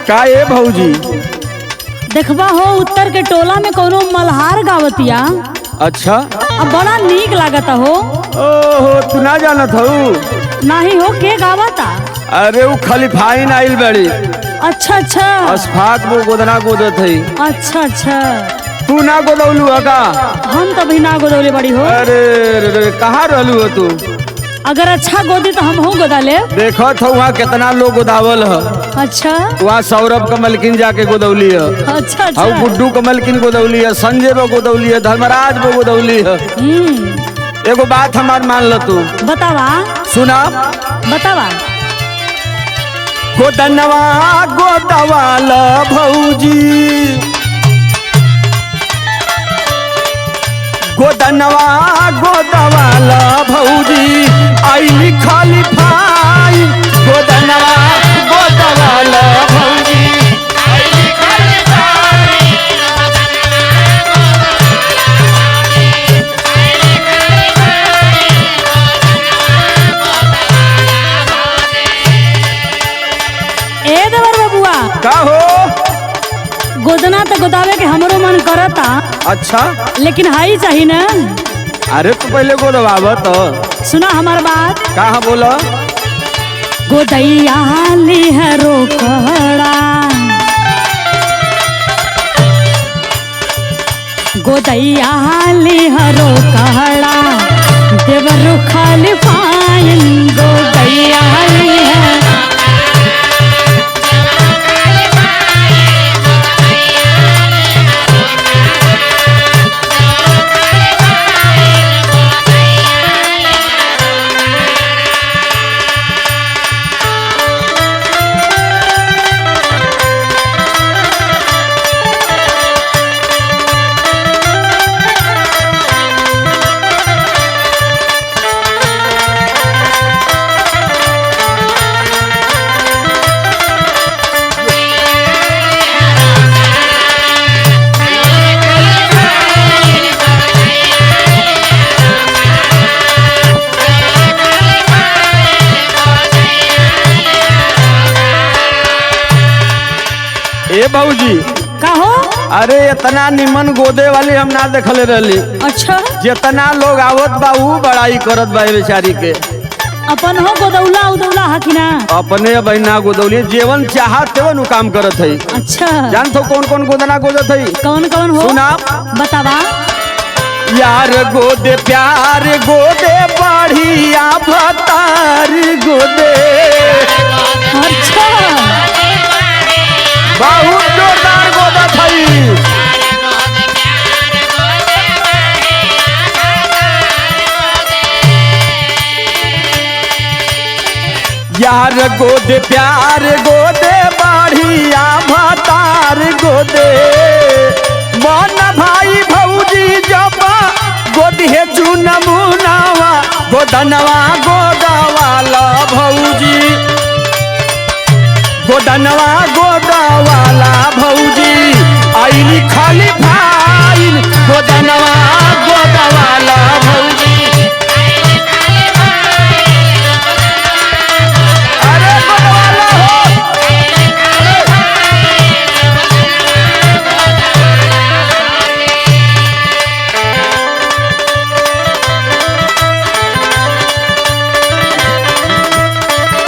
का ये भौजी? देखबा हो उत्तर के टोला में कोनो मल्हार गावतिया। अच्छा। अब बड़ा नीक लागता हो। ओहो तू ना जानत हूँ? नहीं हो के गावता? अरे वो खलीफाइन आइल बड़ी। अच्छा अच्छा। अस्फाक वो गोदना गोदत है। अच्छा अच्छा। तू ना गोदौलू का? हम तभी ना गोदौले बड़ी हो। अरे कहाँ रहलू हो तू? अगर अच्छा गोदी तो हम हो गोदा ले। देखो तो वहाँ कितना लोग गोदावल है। अच्छा। वहाँ सौरभ कमलकिन जाके गोदौली है। अच्छा अच्छा। और गुड्डू कमलकिन गोदौली है, संजय वो गोदौली है, धर्मराज वो गोदौली है। एगो बात हमार मान लो तू। बतावा। सुना। बतावा। गोदनवा गोदवाल भौजी, गोदनवा गोदवाल भौजी, आइली खलीफाइन। गोदनवा गोदवाल भौजी, आइली खलीफाइन। ए देवर बबुआ का हो? गोदना तो गोदावे के हमरो मन करता। अच्छा। लेकिन हाई चाहिए ना। अरे तू पहले गोदवाव तो। सुना हमार बात। कहा बोला? गोदैया लिहरो कहड़ा, गोदैया लिहरो कहड़ा, देवरु खलीफाइन। गोदैया लिहरो ए बाबूजी का हो? अरे इतना निमन गोदे वाली हम ना देखले रहली। अच्छा। जितना लोग आवत बा ऊ बड़ाई करत बा बेचारी के। अपन हो गोदौला उदौला हकिना? अपने बहना गोदौली जेवन चाहत तेवन ऊ काम करत है। अच्छा। जान तो कौन कौन गोदना गोदत है? कौन कौन हो? सुना। बतावा। यार गोदे प्यार गोदे बढ़िया भतार गोदे। अच्छा। बहुत जोरदार गोदत है। यार गोदे प्यार गोदे बढ़िया भतार गोदे। मन भाई भौजी जब गोदिहे चुनमुनावा, गोदनवा गोदवाला भौजी, गोदनवा गोदवाला भौजी, आइली खलीफाइन। गोदनवा गोदवाला भौजी। अरे गोदवाला हो।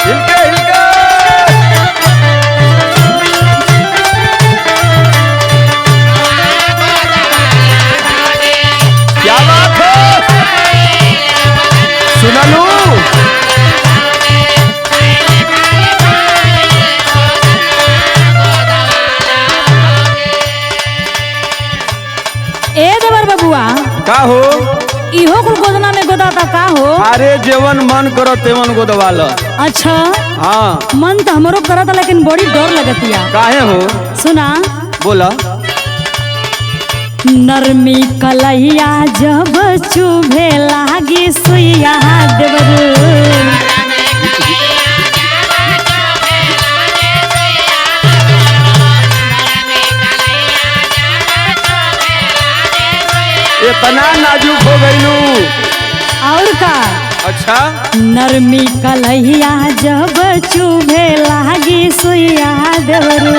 हिलके हिलके। क्या बात है? सुनलू। ए देवर बबुआ का हो? इहो कुल गोदना में गोदाता का हो? अरे जेवन मन करो तेवन गोदवाल। अच्छा। हाँ। मन तो हमरो करता लेकिन बड़ी डर लगतिया। काहे हो? सुना। बोला। नरमी कलैया जब चुभे लागी सुइया देवर। इतना नाजुक हो गईलू। और का? अच्छा नरमी कलहिया जब चुभे लागी सुइया देवरू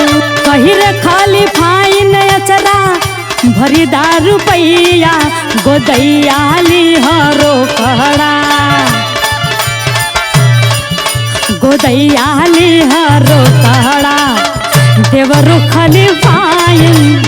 कही रे खाली फाइन अचरा भरी दारू पैया गोदैया लिहरो कहड़ा गोदैया लिहरो कहड़ा देवरू खाली फाइन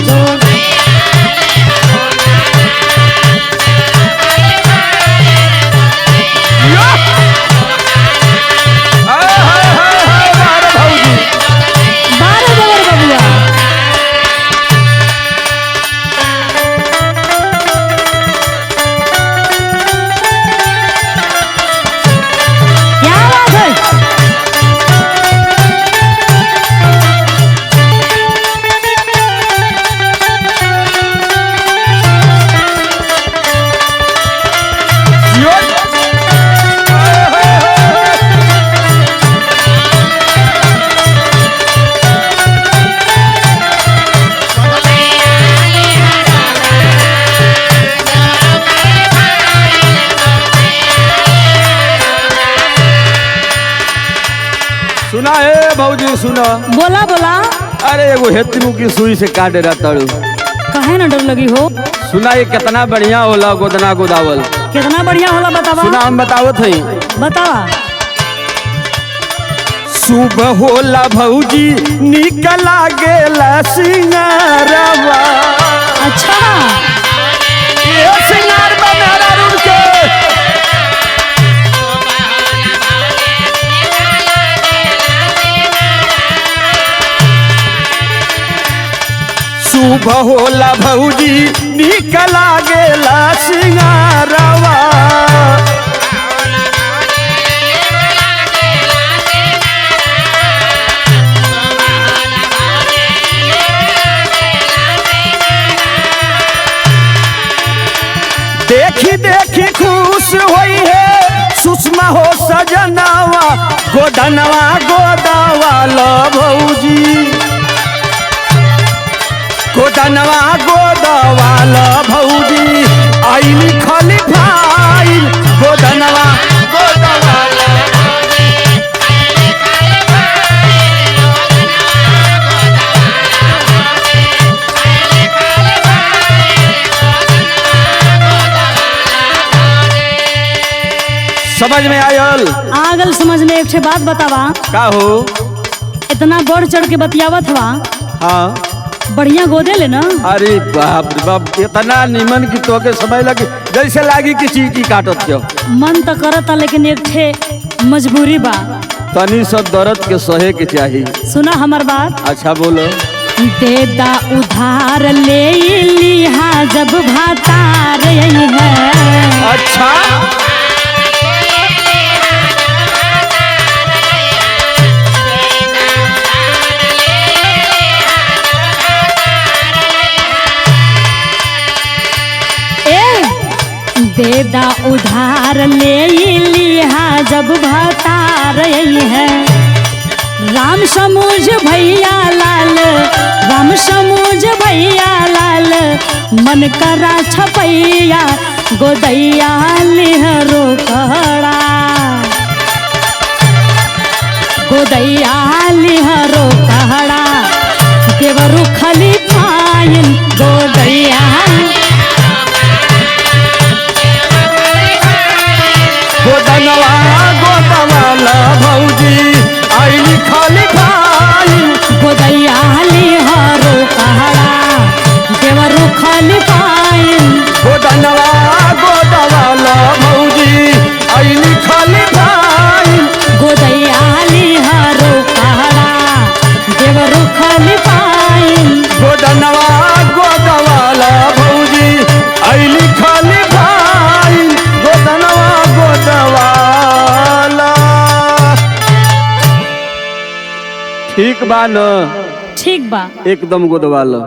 सुना है भौजी सुना। बोला बोला। अरे एगो हेतनु की सुई से काटे रहता काहे ना डर लगी हो। सुना ये कितना बढ़िया होला गोदना गोदावल। कितना बढ़िया होला बतावा। सुना हम बतावत हई। बतावा। सुबह होला भौजी निकला गेला सिंगारवा। अच्छा ये सिंगार मेरा रूम के सुबह होला भौजी निकला गेला सिंगारवा। देखी देखी खुश होई है सुषमा हो सजनावा गोदनवा गोदावाला भौजी गोदनवा गोदावाला भौजी आईनी खाली भाई गोदनवा गोदावाला समझ में आयल। आगल समझ में। एक बात बतावा का हो। इतना बढ़ चढ़ के बतियावत हवा। हाँ बढ़िया गोदे ले ना। अरे बाप रे बाप इतना निमन की तो के समय लगे जैसे लागी कि चीटी काटत क्यों। मन तो करता लेकिन एक ठे मजबूरी बा। तनी सब दर्द के सहे के चाहिए। सुना हमार बात। अच्छा बोलो। देदा उधार ले लिहा जब भातार है। अच्छा देदा उधार ले लिहा जब भातार है। राम समूझ भैया लाल राम समूझ भैया लाल मन करा छपैया गोदैया लिहरो कहड़ा गोदैया लिहरो कहड़ा देवरू खली पाइन गोदैया गोदनवा गोदवाला भौजी आईनी खाली भाई गोदैया लिहरो कहड़ा देवरू खली पाइन गोदनवा गोदवाला भौजी आईनी खाली भाई गोदैया लिहरो कहड़ा देवरू खली पाइन गोदनवा गोदवाला भौजी आईनी खाली भाई गोदनवा गोदवाला। ठीक बा न। ठीक बा एकदम गोदवाला।